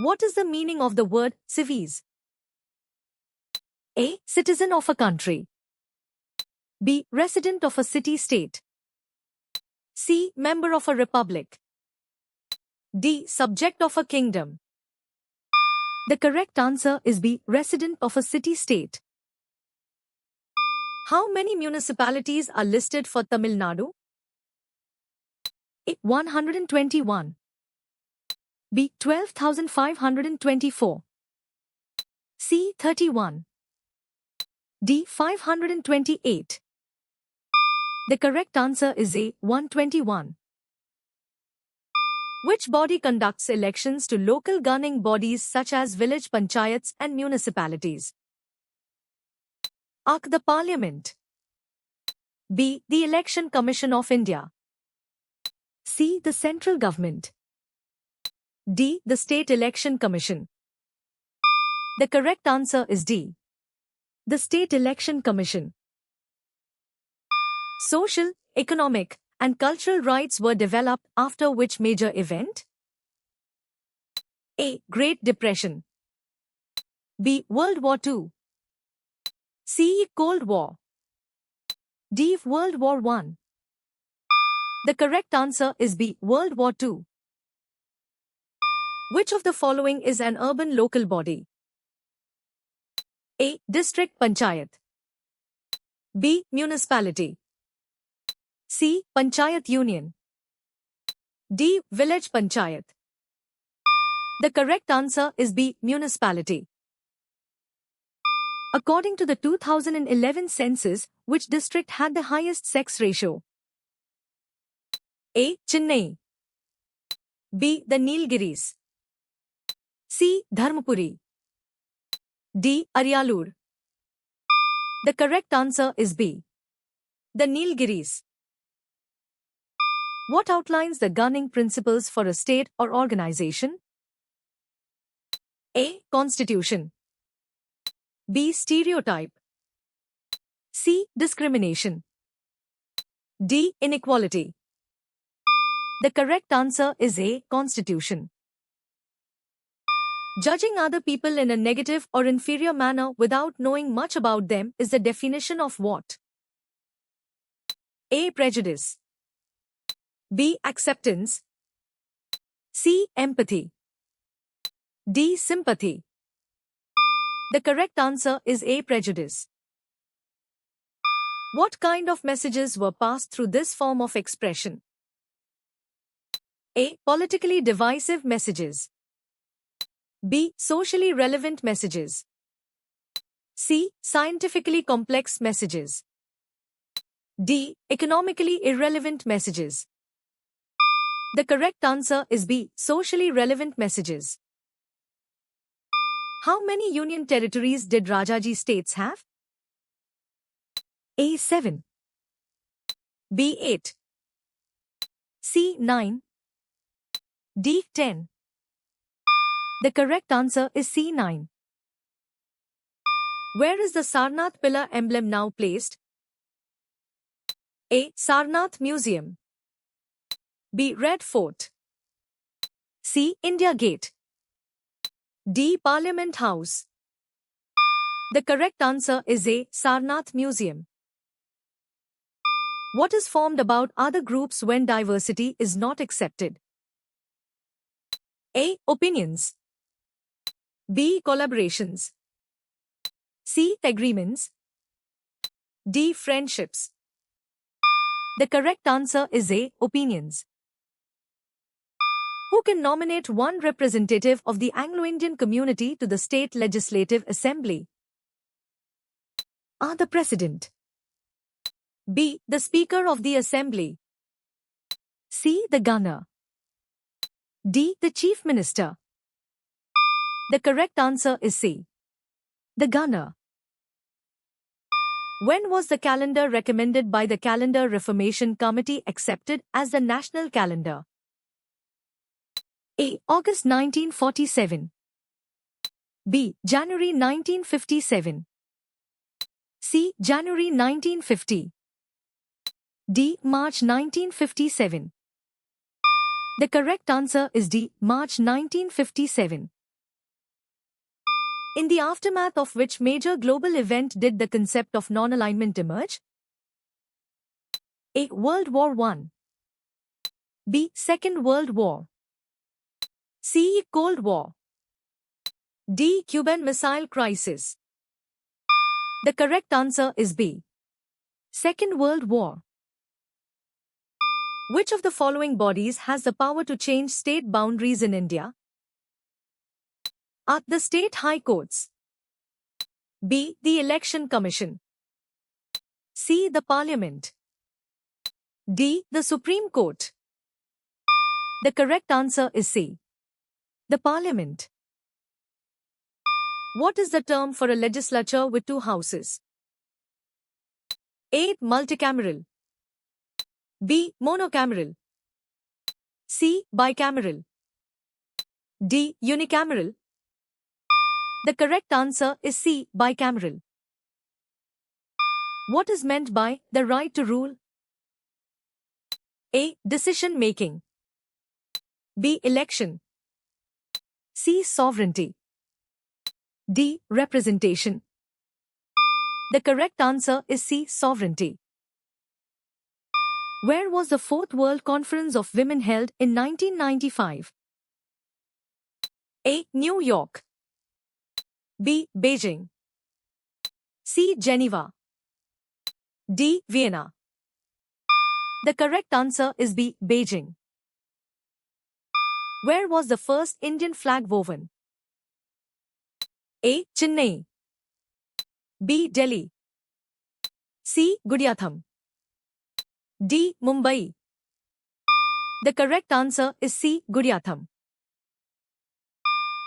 What is the meaning of the word civis? A. Citizen of a country. B. Resident of a city-state. C. Member of a republic. D. Subject of a kingdom. The correct answer is B. Resident of a city-state. How many municipalities are listed for Tamil Nadu? A. 121. B. 12,524. C. 31. D. 528. The correct answer is A. 121. Which body conducts elections to local governing bodies such as village panchayats and municipalities? A. The Parliament. B. The Election Commission of India. C. The Central Government. D. The State Election Commission. The correct answer is D. The State Election Commission. Social, economic, and cultural rights were developed after which major event? A. Great Depression. B. World War II. C. Cold War. D. World War I. The correct answer is B. World War II. Which of the following is an urban local body? A. District Panchayat. B. Municipality. C. Panchayat Union. D. Village Panchayat. The correct answer is B. Municipality. According to the 2011 census, which district had the highest sex ratio? A. Chennai. B. The Nilgiris. C. Dharmapuri. D. Aryalur. The correct answer is B. The Nilgiris. What outlines the governing principles for a state or organization? A. Constitution. B. Stereotype. C. Discrimination. D. Inequality. The correct answer is A. Constitution. Judging other people in a negative or inferior manner without knowing much about them is the definition of what? A. Prejudice. B. Acceptance. C. Empathy. D. Sympathy. The correct answer is A. Prejudice. What kind of messages were passed through this form of expression? A. Politically divisive messages. B. Socially relevant messages. C. Scientifically complex messages. D. Economically irrelevant messages. The correct answer is B. Socially relevant messages. How many union territories did Rajaji states have? A. 7. B. 8. C. 9. D. 10. The correct answer is C. 9. Where is the Sarnath pillar emblem now placed? A. Sarnath Museum. B. Red Fort. C. India Gate. D. Parliament House. The correct answer is A. Sarnath Museum. What is formed about other groups when diversity is not accepted? A. Opinions. B. Collaborations. C. Agreements. D. Friendships. The correct answer is A. Opinions. Who can nominate one representative of the Anglo-Indian community to the State Legislative Assembly? A. The President. B. The Speaker of the Assembly. C. The Governor. D. The Chief Minister. The correct answer is C. The Governor. When was the calendar recommended by the Calendar Reformation Committee accepted as the national calendar? A. August 1947. B. January 1957. C. January 1950. D. March 1957. The correct answer is D. March 1957. In the aftermath of which major global event did the concept of non-alignment emerge? A. World War I. B. Second World War. C. Cold War. D. Cuban Missile Crisis. The correct answer is B. Second World War. Which of the following bodies has the power to change state boundaries in India? A. The State High Courts. B. The Election Commission. C. The Parliament. D. The Supreme Court. The correct answer is C. The Parliament. What is the term for a legislature with two houses? A. Multicameral. B. Monocameral. C. Bicameral. D. Unicameral. The correct answer is C. Bicameral. What is meant by the right to rule? A. Decision making. B. Election. C. Sovereignty. D. Representation. The correct answer is C. Sovereignty. Where was the Fourth World Conference of Women held in 1995? A. New York. B. Beijing. C. Geneva. D. Vienna. The correct answer is B. Beijing. Where was the first Indian flag woven? A. Chennai. B. Delhi. C. Gudiatham. D. Mumbai. The correct answer is C. Gudiatham.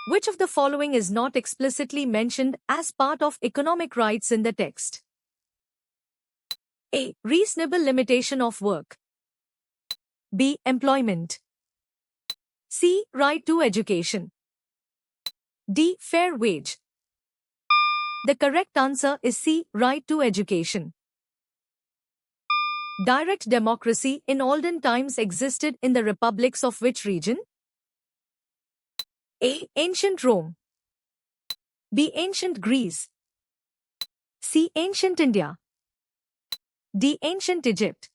Which of the following is not explicitly mentioned as part of economic rights in the text? A. Reasonable limitation of work. B. Employment. C. Right to education. D. Fair wage. The correct answer is C. Right to education. Direct democracy in olden times existed in the republics of which region? A. Ancient Rome. B. Ancient Greece. C. Ancient India. D. Ancient Egypt.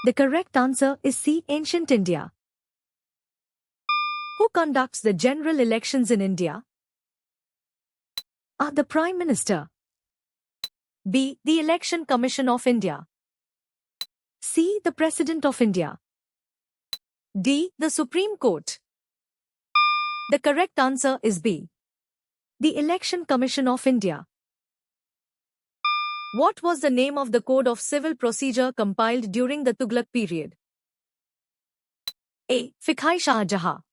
The correct answer is C. Ancient India. Who conducts the general elections in India? A. The Prime Minister. B. The Election Commission of India. C. The President of India. D. The Supreme Court. The correct answer is B. The Election Commission of India. What was the name of the Code of Civil Procedure compiled during the Tughlaq period? A. Fiqh-i-Shah Jahan.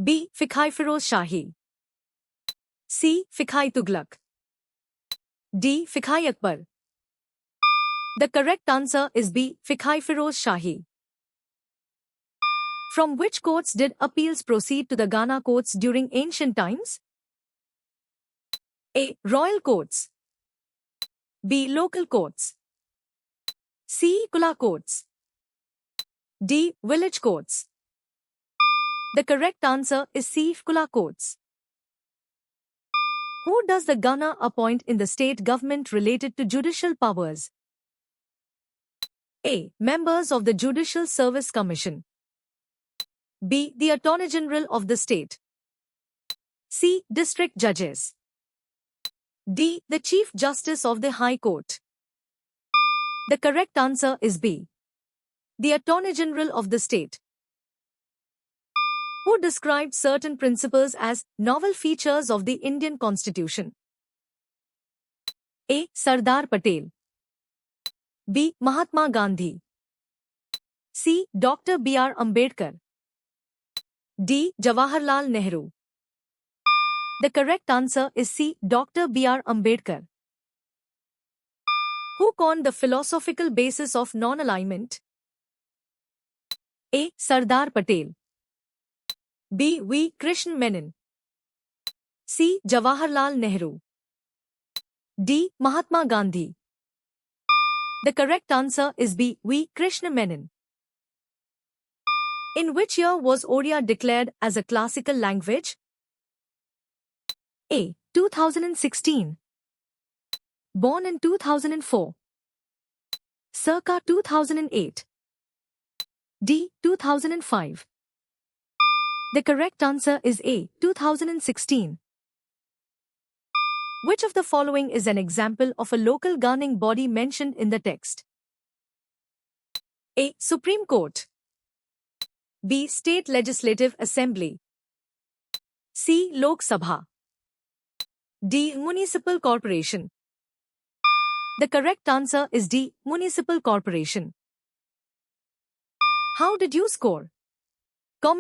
B. Fiqh-i-Firoz Shahi. C. Fiqh-i-Tughlaq. D. Fiqh-i-Akbar. The correct answer is B. Fiqh-i-Firoz Shahi. From which courts did appeals proceed to the Ghana courts during ancient times? A. Royal courts. B. Local courts. C. Kula courts. D. Village courts. The correct answer is C. Kula courts. Who does the Ghana appoint in the state government related to judicial powers? A. Members of the Judicial Service Commission. B. The Attorney General of the state. C. District judges. D. The Chief Justice of the High Court. The correct answer is B. The Attorney General of the state. Who described certain principles as novel features of the Indian Constitution? A. Sardar Patel. B. Mahatma Gandhi. C. Dr. B.R. Ambedkar. D. Jawaharlal Nehru. The correct answer is C. Dr. B.R. Ambedkar. Who coined the philosophical basis of non-alignment? A. Sardar Patel. B. V. Krishna Menon. C. Jawaharlal Nehru. D. Mahatma Gandhi. The correct answer is B. V. Krishna Menon. In which year was Odia declared as a classical language? A. 2016. Born in 2004. Circa 2008. D. 2005. The correct answer is A. 2016. Which of the following is an example of a local governing body mentioned in the text? A. Supreme Court. B. State Legislative Assembly. C. Lok Sabha. D. Municipal Corporation. The correct answer is D. Municipal Corporation. How did you score?